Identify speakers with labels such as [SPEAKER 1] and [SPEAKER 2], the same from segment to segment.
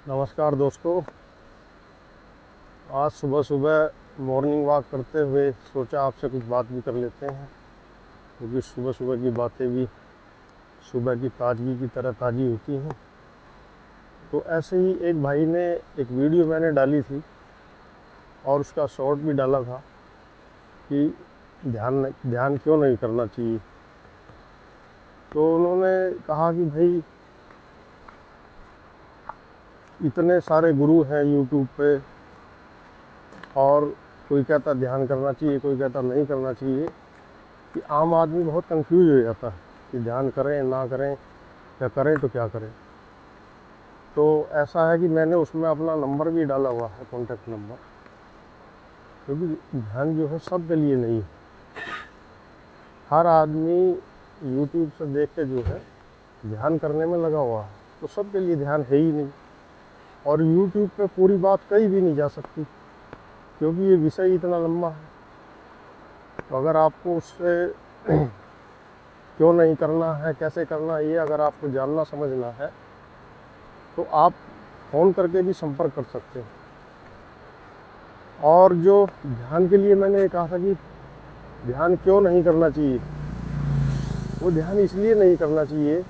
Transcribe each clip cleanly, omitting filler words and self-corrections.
[SPEAKER 1] नमस्कार दोस्तों। आज सुबह सुबह मॉर्निंग वॉक करते हुए सोचा आपसे कुछ बात भी कर लेते हैं, क्योंकि सुबह सुबह की बातें भी सुबह की ताजगी की तरह ताज़ी होती हैं। तो ऐसे ही एक भाई ने एक वीडियो मैंने डाली थी और उसका शॉर्ट भी डाला था कि ध्यान ध्यान क्यों नहीं करना चाहिए। तो उन्होंने कहा कि भाई इतने सारे गुरु हैं यूट्यूब पे, और कोई कहता ध्यान करना चाहिए, कोई कहता नहीं करना चाहिए, कि आम आदमी बहुत कंफ्यूज हो जाता है कि ध्यान करें ना करें, या करें तो क्या करें। तो ऐसा है कि मैंने उसमें अपना नंबर भी डाला हुआ है, कॉन्टैक्ट नंबर, क्योंकि ध्यान जो है सब के लिए नहीं है। हर आदमी यूट्यूब से देख के जो है ध्यान करने में लगा हुआ है, तो सब के लिए ध्यान है ही नहीं। और यूट्यूब पे पूरी बात कही भी नहीं जा सकती, क्योंकि ये विषय इतना लंबा है। तो अगर आपको उससे क्यों नहीं करना है, कैसे करना है, ये अगर आपको जानना समझना है तो आप फ़ोन करके भी संपर्क कर सकते हैं। और जो ध्यान के लिए मैंने कहा था कि ध्यान क्यों नहीं करना चाहिए, वो ध्यान इसलिए नहीं करना चाहिए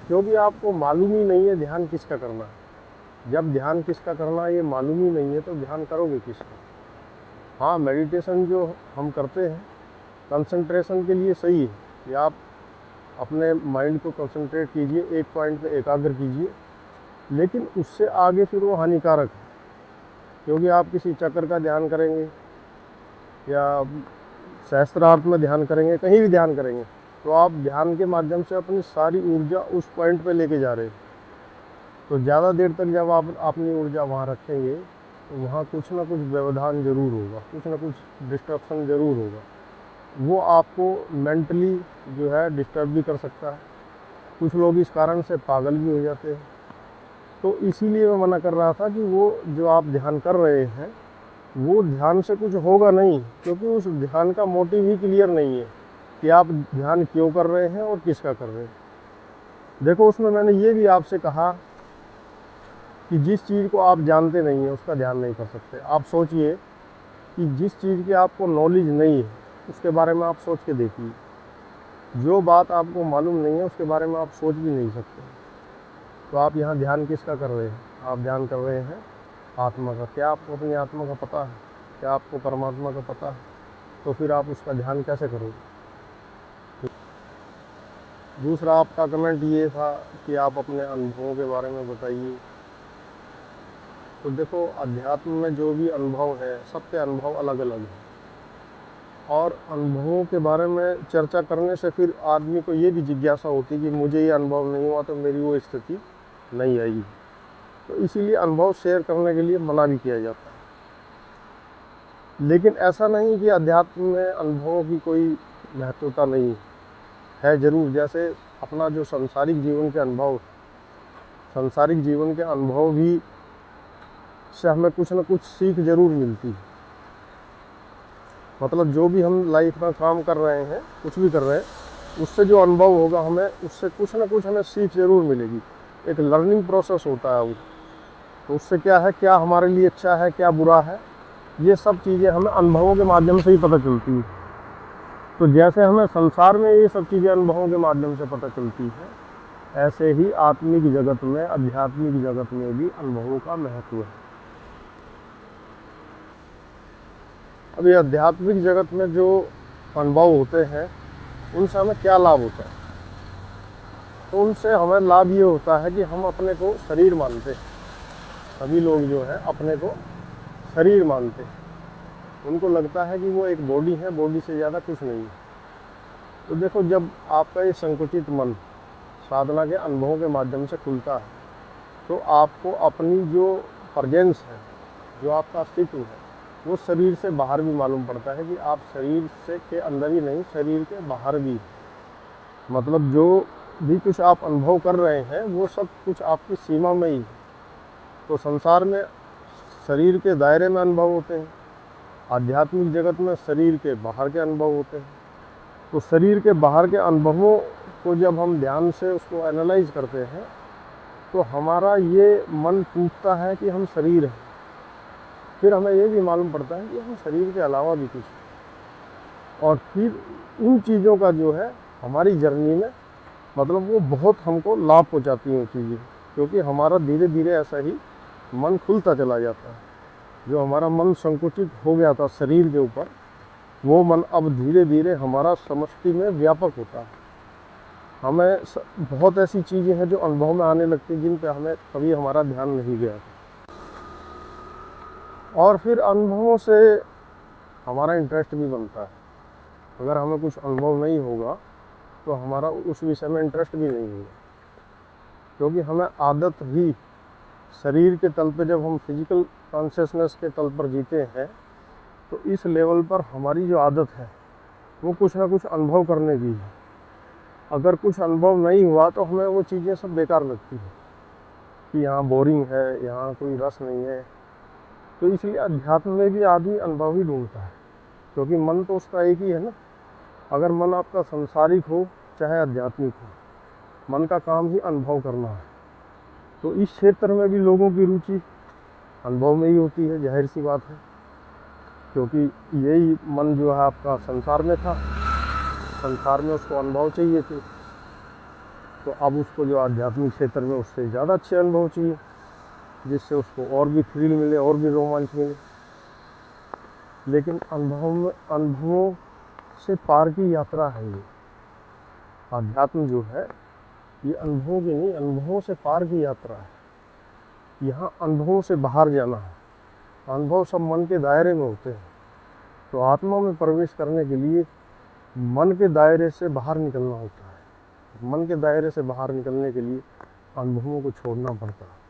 [SPEAKER 1] क्योंकि आपको मालूम ही नहीं है ध्यान किसका करना है। जब ध्यान किसका करना है ये मालूम ही नहीं है तो ध्यान करोगे किसका। हाँ, मेडिटेशन जो हम करते हैं कंसंट्रेशन के लिए सही है कि आप अपने माइंड को कंसंट्रेट कीजिए, एक पॉइंट पे एकाग्र कीजिए, लेकिन उससे आगे फिर वो हानिकारक है। क्योंकि आप किसी चक्र का ध्यान करेंगे या सहस्त्रार्थ में ध्यान करेंगे, कहीं भी ध्यान करेंगे, तो आप ध्यान के माध्यम से अपनी सारी ऊर्जा उस पॉइंट पे लेके जा रहे हैं। तो ज़्यादा देर तक जब आप अपनी ऊर्जा वहाँ रखेंगे तो वहाँ कुछ ना कुछ व्यवधान ज़रूर होगा, कुछ ना कुछ डिस्ट्रप्शन ज़रूर होगा। वो आपको मेंटली जो है डिस्टर्ब भी कर सकता है। कुछ लोग इस कारण से पागल भी हो जाते हैं। तो इसीलिए मैं मना कर रहा था कि वो जो आप ध्यान कर रहे हैं वो ध्यान से कुछ होगा नहीं, क्योंकि उस ध्यान का मोटिव ही क्लियर नहीं है कि आप ध्यान क्यों कर रहे हैं और किसका कर रहे हैं। देखो, उसमें मैंने ये भी आपसे कहा कि जिस चीज़ को आप जानते नहीं हैं उसका ध्यान नहीं कर सकते। आप सोचिए कि जिस चीज़ की आपको नॉलेज नहीं है उसके बारे में आप सोच के देखिए। जो बात आपको मालूम नहीं है उसके बारे में आप सोच भी नहीं सकते। तो आप यहाँ ध्यान किसका कर रहे हैं? आप ध्यान कर रहे हैं आत्मा का। क्या आपको अपनी आत्मा का पता है? क्या आपको परमात्मा का पता है? तो फिर आप उसका ध्यान कैसे करोगे? दूसरा आपका कमेंट ये था कि आप अपने अनुभवों के बारे में बताइए। तो देखो, अध्यात्म में जो भी अनुभव है सबके अनुभव अलग अलग हैं, और अनुभवों के बारे में चर्चा करने से फिर आदमी को ये भी जिज्ञासा होती कि मुझे ये अनुभव नहीं हुआ तो मेरी वो स्थिति नहीं आएगी। तो इसीलिए अनुभव शेयर करने के लिए मना भी किया जाता है। लेकिन ऐसा नहीं कि अध्यात्म में अनुभवों की कोई महत्वता नहीं है, ज़रूर। जैसे अपना जो सांसारिक जीवन के अनुभव, सांसारिक जीवन के अनुभव भी से हमें कुछ ना कुछ सीख ज़रूर मिलती है। मतलब जो भी हम लाइफ में काम कर रहे हैं, कुछ भी कर रहे हैं, उससे जो अनुभव होगा हमें, उससे कुछ ना कुछ हमें सीख ज़रूर मिलेगी। एक लर्निंग प्रोसेस होता है वो। तो उससे क्या है, क्या हमारे लिए अच्छा है, क्या बुरा है, ये सब चीज़ें हमें अनुभवों के माध्यम से ही पता चलती हैं। तो जैसे हमें संसार में ये सब चीज़ें अनुभवों के माध्यम से पता चलती है, ऐसे ही आत्मिक जगत में, आध्यात्मिक जगत में भी अनुभवों का महत्व है। अभी आध्यात्मिक जगत में जो अनुभव होते हैं उनसे हमें क्या लाभ होता है? तो उनसे हमें लाभ ये होता है कि हम अपने को शरीर मानते हैं। सभी लोग जो है अपने को शरीर मानते हैं। उनको लगता है कि वो एक बॉडी है, बॉडी से ज़्यादा कुछ नहीं है। तो देखो, जब आपका ये संकुचित मन साधना के अनुभवों के माध्यम से खुलता है तो आपको अपनी जो प्रेजेंस है, जो आपका अस्तित्व है, वो शरीर से बाहर भी मालूम पड़ता है कि आप शरीर से के अंदर ही नहीं, शरीर के बाहर भी। मतलब जो भी कुछ आप अनुभव कर रहे हैं वो सब कुछ आपकी सीमा में ही है। तो संसार में शरीर के दायरे में अनुभव होते हैं, आध्यात्मिक जगत में शरीर के बाहर के अनुभव होते हैं। तो शरीर के बाहर के अनुभवों को जब हम ध्यान से उसको एनालाइज करते हैं तो हमारा ये मन पूछता है कि हम शरीर हैं। फिर हमें ये भी मालूम पड़ता है कि हम शरीर के अलावा भी कुछ हैं। और फिर इन चीज़ों का जो है हमारी जर्नी में मतलब वो बहुत हमको लाभ पहुँचाती हैं चीज़ें, क्योंकि हमारा धीरे धीरे ऐसा ही मन खुलता चला जाता है। जो हमारा मन संकुचित हो गया था शरीर के ऊपर, वो मन अब धीरे धीरे हमारा समष्टि में व्यापक होता है। हमें बहुत ऐसी चीज़ें हैं जो अनुभव में आने लगती हैं जिन पे हमें कभी हमारा ध्यान नहीं गया था। और फिर अनुभवों से हमारा इंटरेस्ट भी बनता है। अगर हमें कुछ अनुभव नहीं होगा तो हमारा उस विषय में इंटरेस्ट भी नहीं होगा, क्योंकि हमें आदत ही शरीर के तल पे, जब हम फिजिकल कॉन्शियसनेस के तल पर जीते हैं, तो इस लेवल पर हमारी जो आदत है वो कुछ ना कुछ अनुभव करने की है। अगर कुछ अनुभव नहीं हुआ तो हमें वो चीज़ें सब बेकार लगती हैं कि यहाँ बोरिंग है, यहाँ कोई रस नहीं है। तो इसलिए अध्यात्म में भी आदमी अनुभव ही ढूंढता है, क्योंकि मन तो उसका एक ही है ना। अगर मन आपका सांसारिक हो चाहे आध्यात्मिक हो, मन का काम ही अनुभव करना है। तो इस क्षेत्र में भी लोगों की रुचि अनुभव में ही होती है, जाहिर सी बात है, क्योंकि यही मन जो है आपका संसार में था, संसार में उसको अनुभव चाहिए थे। तो अब उसको जो आध्यात्मिक क्षेत्र में उससे ज़्यादा अच्छे अनुभव चाहिए, जिससे उसको और भी थ्रिल मिले, और भी रोमांच मिले। लेकिन अनुभवों से पार की यात्रा है ये आध्यात्म जो है। ये अनुभवों की नहीं, अनुभवों से पार की यात्रा है। यहाँ अनुभवों से बाहर जाना है। अनुभव सब मन के दायरे में होते हैं। तो आत्मा में प्रवेश करने के लिए मन के दायरे से बाहर निकलना होता है। मन के दायरे से बाहर निकलने के लिए अनुभवों को छोड़ना पड़ता है।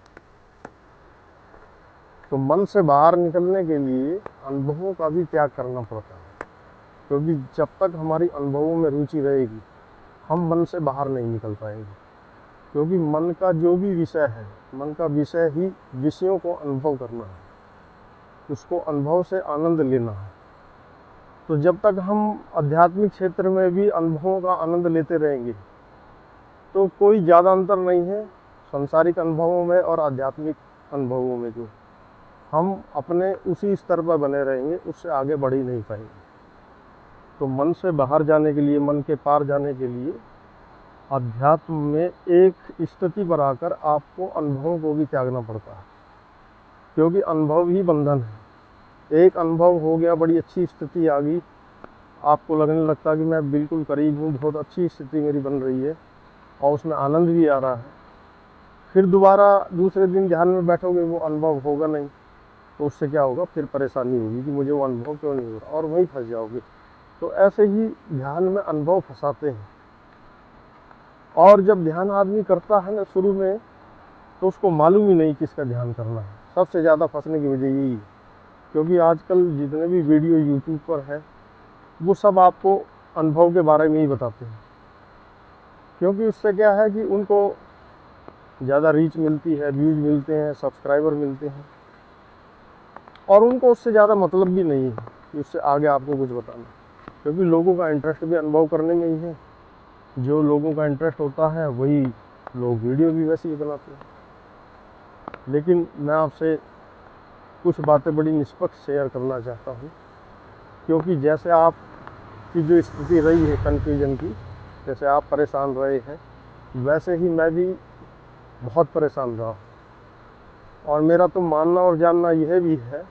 [SPEAKER 1] तो मन से बाहर निकलने के लिए अनुभवों का भी त्याग करना पड़ता है, क्योंकि जब तक हमारी अनुभवों में रुचि रहेगी हम मन से बाहर नहीं निकल पाएंगे। क्योंकि मन का जो भी विषय है, मन का विषय ही विषयों को अनुभव करना है, उसको अनुभव से आनंद लेना है। तो जब तक हम आध्यात्मिक क्षेत्र में भी अनुभवों का आनंद लेते रहेंगे तो कोई ज़्यादा अंतर नहीं है सांसारिक अनुभवों में और आध्यात्मिक अनुभवों में। जो हम अपने उसी स्तर पर बने रहेंगे, उससे आगे बढ़ ही नहीं पाएंगे। तो मन से बाहर जाने के लिए, मन के पार जाने के लिए अध्यात्म में एक स्थिति पर आकर आपको अनुभवों को भी त्यागना पड़ता है, क्योंकि अनुभव ही बंधन है। एक अनुभव हो गया, बड़ी अच्छी स्थिति आ गई, आपको लगने लगता कि मैं बिल्कुल करीब हूँ, बहुत अच्छी स्थिति मेरी बन रही है और उसमें आनंद भी आ रहा है। फिर दोबारा दूसरे दिन ध्यान में बैठोगे, वो अनुभव होगा नहीं। तो उससे क्या होगा, फिर परेशानी होगी कि मुझे वो अनुभव क्यों नहीं हो रहा, और वहीं फंस जाओगे। तो ऐसे ही ध्यान में अनुभव फंसाते हैं। और जब ध्यान आदमी करता है ना शुरू में, तो उसको मालूम ही नहीं किसका ध्यान करना है। सबसे ज़्यादा फंसने की वजह यही है, क्योंकि आजकल जितने भी वीडियो यूट्यूब पर है वो सब आपको अनुभव के बारे में ही बताते हैं। क्योंकि उससे क्या है कि उनको ज़्यादा रीच मिलती है, व्यूज़ मिलते हैं, सब्सक्राइबर मिलते हैं, और उनको उससे ज़्यादा मतलब भी नहीं है कि उससे आगे आपको कुछ बताना, क्योंकि लोगों का इंटरेस्ट भी अनुभव करने में ही है। जो लोगों का इंटरेस्ट होता है वही लोग वीडियो भी वैसे ही बनाते हैं। लेकिन मैं आपसे कुछ बातें बड़ी निष्पक्ष शेयर करना चाहता हूँ, क्योंकि जैसे आपकी जो स्थिति रही है कन्फ्यूजन की, जैसे आप परेशान रहे हैं, वैसे ही मैं भी बहुत परेशान रहा। और मेरा तो मानना और जानना यह भी है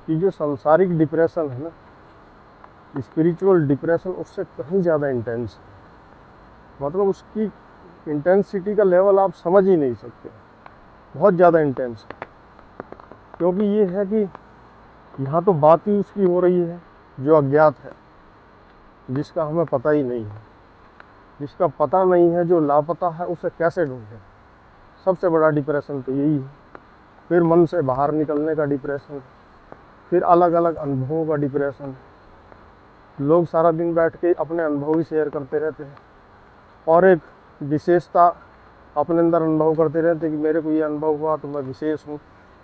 [SPEAKER 1] कि जो सांसारिक डिप्रेशन है ना, स्पिरिचुअल डिप्रेशन उससे कहीं ज़्यादा इंटेंस है। मतलब उसकी इंटेंसिटी का लेवल आप समझ ही नहीं सकते, बहुत ज़्यादा इंटेंस है। क्योंकि ये है कि यहाँ तो बात ही उसकी हो रही है जो अज्ञात है, जिसका हमें पता ही नहीं है। जिसका पता नहीं है, जो लापता है, उसे कैसे ढूंढें। सबसे बड़ा डिप्रेशन तो यही है। फिर मन से बाहर निकलने का डिप्रेशन, फिर अलग अलग अनुभवों का डिप्रेशन। लोग सारा दिन बैठ के अपने अनुभव ही शेयर करते रहते हैं और एक विशेषता अपने अंदर अनुभव करते रहते हैं कि मेरे को ये अनुभव हुआ तो मैं विशेष हूँ,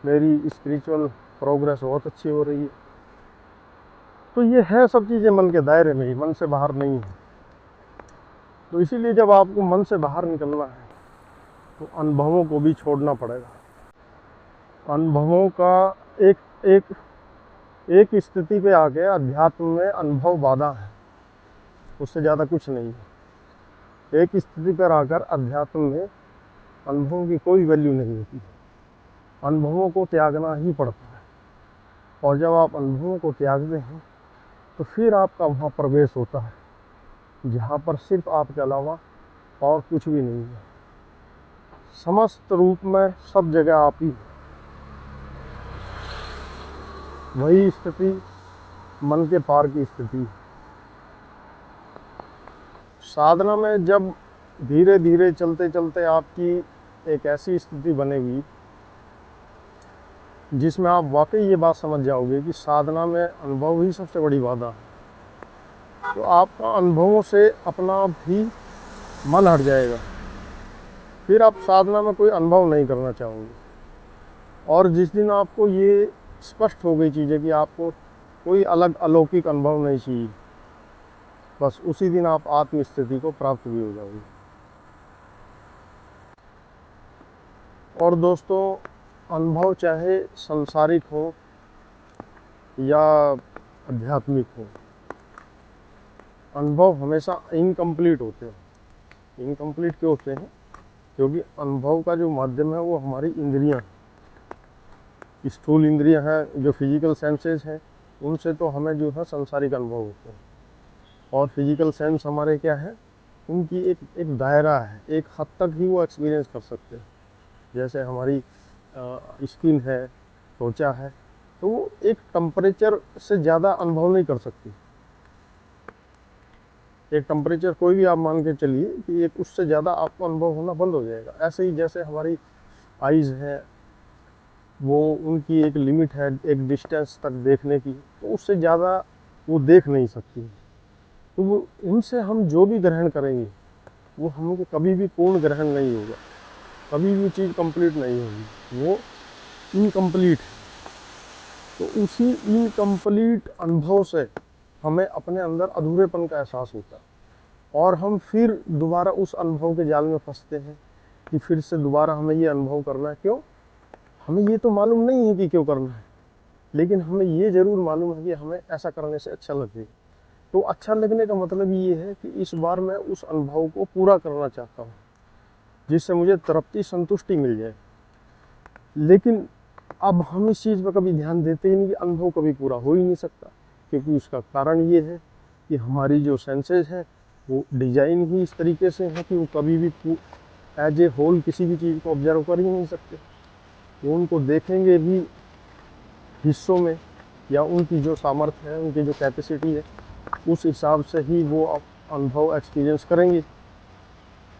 [SPEAKER 1] मेरी स्पिरिचुअल प्रोग्रेस बहुत अच्छी हो रही है। तो ये है सब चीज़ें मन के दायरे में ही, मन से बाहर नहीं है। तो इसीलिए जब आपको मन से बाहर निकलना है तो अनुभवों को भी छोड़ना पड़ेगा। अनुभवों का एक एक एक स्थिति पे आके अध्यात्म में अनुभव बाधा है, उससे ज़्यादा कुछ नहीं है। एक स्थिति पर आकर अध्यात्म में अनुभवों की कोई वैल्यू नहीं होती है। अनुभवों को त्यागना ही पड़ता है, और जब आप अनुभवों को त्यागते हैं तो फिर आपका वहाँ प्रवेश होता है, जहाँ पर सिर्फ आपके अलावा और कुछ भी नहीं है। समस्त रूप में सब जगह आप ही। वही स्थिति मन के पार की स्थिति। साधना में जब धीरे धीरे चलते चलते आपकी एक ऐसी स्थिति बनेगी जिसमें आप वाकई ये बात समझ जाओगे कि साधना में अनुभव ही सबसे बड़ी बाधा है, तो आपका अनुभवों से अपना आप ही मन हट जाएगा। फिर आप साधना में कोई अनुभव नहीं करना चाहोगे। और जिस दिन आपको ये स्पष्ट हो गई चीज़ें कि आपको कोई अलग अलौकिक अनुभव नहीं चाहिए, बस उसी दिन आप आत्म स्थिति को प्राप्त भी हो जाओगे। और दोस्तों, अनुभव चाहे संसारिक हो या आध्यात्मिक हो, अनुभव हमेशा इनकम्प्लीट होते हैं। इनकम्प्लीट क्यों होते हैं? क्योंकि अनुभव का जो माध्यम है वो हमारी इंद्रियां, स्थूल इंद्रियां हैं, जो फिजिकल सेंसेस हैं, उनसे तो हमें जो है संसारिक अनुभव होते हैं। और फिजिकल सेंस हमारे क्या है, उनकी एक दायरा है, एक हद तक ही वो एक्सपीरियंस कर सकते हैं। जैसे हमारी स्किन है, त्वचा है, तो वो एक टेम्परेचर से ज़्यादा अनुभव नहीं कर सकती। एक टेम्परेचर कोई भी आप मान के चलिए कि एक उससे ज़्यादा आपको अनुभव होना बंद हो जाएगा। ऐसे ही जैसे हमारी आइज़ है, वो उनकी एक लिमिट है, एक डिस्टेंस तक देखने की, तो उससे ज़्यादा वो देख नहीं सकती। तो वो उनसे हम जो भी ग्रहण करेंगे वो हमको कभी भी पूर्ण ग्रहण नहीं होगा, कभी भी चीज़ कंप्लीट नहीं होगी, वो इनकम्प्लीट है। तो उसी इनकम्प्लीट अनुभव से हमें अपने अंदर अधूरेपन का एहसास होता है, और हम फिर दोबारा उस अनुभव के जाल में फंसते हैं कि फिर से दोबारा हमें ये अनुभव करना है। क्यों? हमें ये तो मालूम नहीं है कि क्यों करना है, लेकिन हमें ये ज़रूर मालूम है कि हमें ऐसा करने से अच्छा लगेगा। तो अच्छा लगने का मतलब ये है कि इस बार मैं उस अनुभव को पूरा करना चाहता हूँ, जिससे मुझे तृप्ति, संतुष्टि मिल जाए। लेकिन अब हम इस चीज़ पर कभी ध्यान देते ही नहीं कि अनुभव कभी पूरा हो ही नहीं सकता, क्योंकि उसका कारण ये है कि हमारी जो सेंसेस हैं वो डिज़ाइन ही इस तरीके से है कि वो कभी भी एज ए होल किसी भी चीज़ को ऑब्जर्व कर ही नहीं सकते। वो उनको देखेंगे भी हिस्सों में, या उनकी जो सामर्थ्य है, उनकी जो कैपेसिटी है, उस हिसाब से ही वो अनुभव एक्सपीरियंस करेंगे।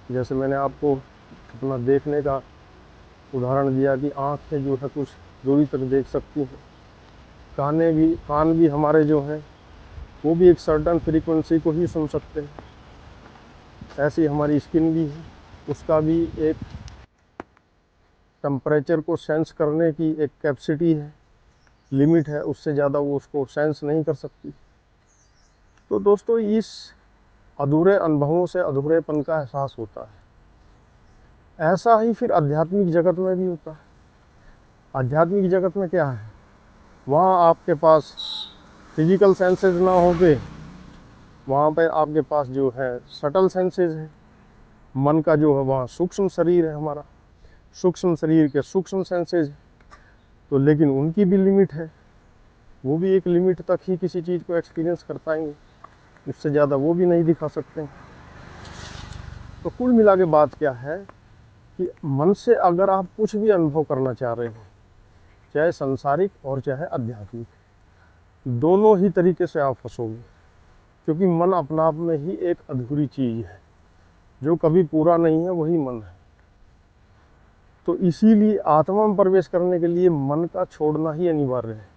[SPEAKER 1] जैसे मैंने आपको अपना देखने का उदाहरण दिया कि आँखें जो है कुछ दूरी तक देख सकती हैं, कान भी हमारे जो हैं वो भी एक सर्टन फ्रीक्वेंसी को ही सुन सकते हैं। ऐसी हमारी स्किन भी है, उसका भी एक टेम्परेचर को सेंस करने की एक कैपेसिटी है, लिमिट है, उससे ज़्यादा वो उसको सेंस नहीं कर सकती। तो दोस्तों, इस अधूरे अनुभवों से अधूरेपन का एहसास होता है। ऐसा ही फिर आध्यात्मिक जगत में भी होता है। आध्यात्मिक जगत में क्या है, वहाँ आपके पास फिजिकल सेंसेस ना होके वहाँ पे आपके पास जो है सटल सेंसेस है। मन का जो है वहाँ सूक्ष्म शरीर है हमारा, सूक्ष्म शरीर के सूक्ष्म सेंसेस है। तो लेकिन उनकी भी लिमिट है, वो भी एक लिमिट तक ही किसी चीज़ को एक्सपीरियंस कर पाएंगे, उससे ज़्यादा वो भी नहीं दिखा सकते। तो कुल मिला के बात क्या है कि मन से अगर आप कुछ भी अनुभव करना चाह रहे हो, चाहे संसारिक और चाहे आध्यात्मिक, दोनों ही तरीके से आप फंसोगे, क्योंकि मन अपना आप में ही एक अधूरी चीज़ है। जो कभी पूरा नहीं है वही मन है। तो इसीलिए आत्मा में प्रवेश करने के लिए मन का छोड़ना ही अनिवार्य है।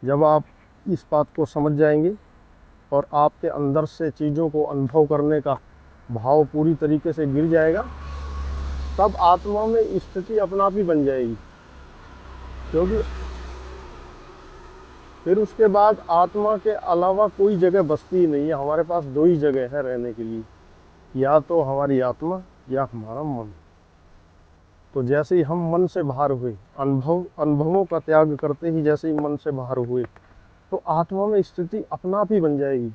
[SPEAKER 1] जब आप इस बात को समझ जाएंगे और आपके अंदर से चीज़ों को अनुभव करने का भाव पूरी तरीके से गिर जाएगा, तब आत्मा में स्थिति अपना आप ही बन जाएगी। क्योंकि फिर उसके बाद आत्मा के अलावा कोई जगह बसती ही नहीं है। हमारे पास दो ही जगह है रहने के लिए, या तो हमारी आत्मा या हमारा मन। तो जैसे ही हम मन से बाहर हुए, अनुभवों का त्याग करते ही जैसे ही मन से बाहर हुए, तो आत्मा में स्थिति अपना आप ही बन जाएगी।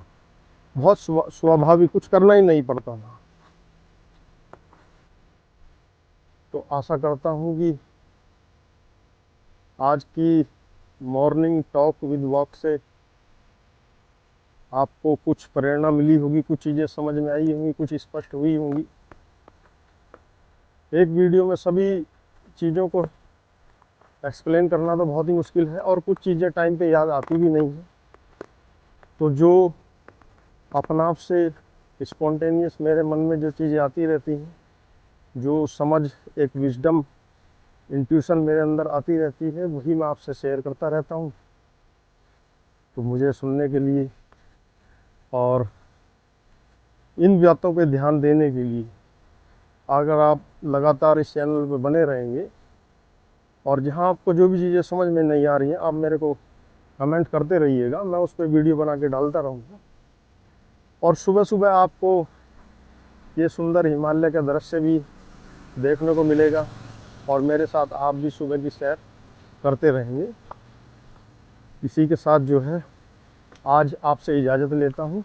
[SPEAKER 1] बहुत स्वाभाविक, कुछ करना ही नहीं पड़ता था। तो आशा करता हूँ कि आज की मॉर्निंग टॉक विद वॉक से आपको कुछ प्रेरणा मिली होगी, कुछ चीज़ें समझ में आई होंगी, कुछ स्पष्ट हुई होंगी। एक वीडियो में सभी चीज़ों को एक्सप्लेन करना तो बहुत ही मुश्किल है, और कुछ चीज़ें टाइम पे याद आती भी नहीं है। तो जो अपने आप से स्पॉन्टेनियस मेरे मन में जो चीज़ें आती रहती हैं, जो समझ, एक विजडम, इंट्यूशन मेरे अंदर आती रहती है, वही मैं आपसे शेयर करता रहता हूँ। तो मुझे सुनने के लिए और इन बातों पे ध्यान देने के लिए, अगर आप लगातार इस चैनल पे बने रहेंगे, और जहाँ आपको जो भी चीज़ें समझ में नहीं आ रही हैं, आप मेरे को कमेंट करते रहिएगा, मैं उस पर वीडियो बना के डालता रहूँगा। और सुबह सुबह आपको ये सुंदर हिमालय का दृश्य भी देखने को मिलेगा, और मेरे साथ आप भी सुबह की सैर करते रहेंगे। इसी के साथ जो है आज आपसे इजाज़त लेता हूँ।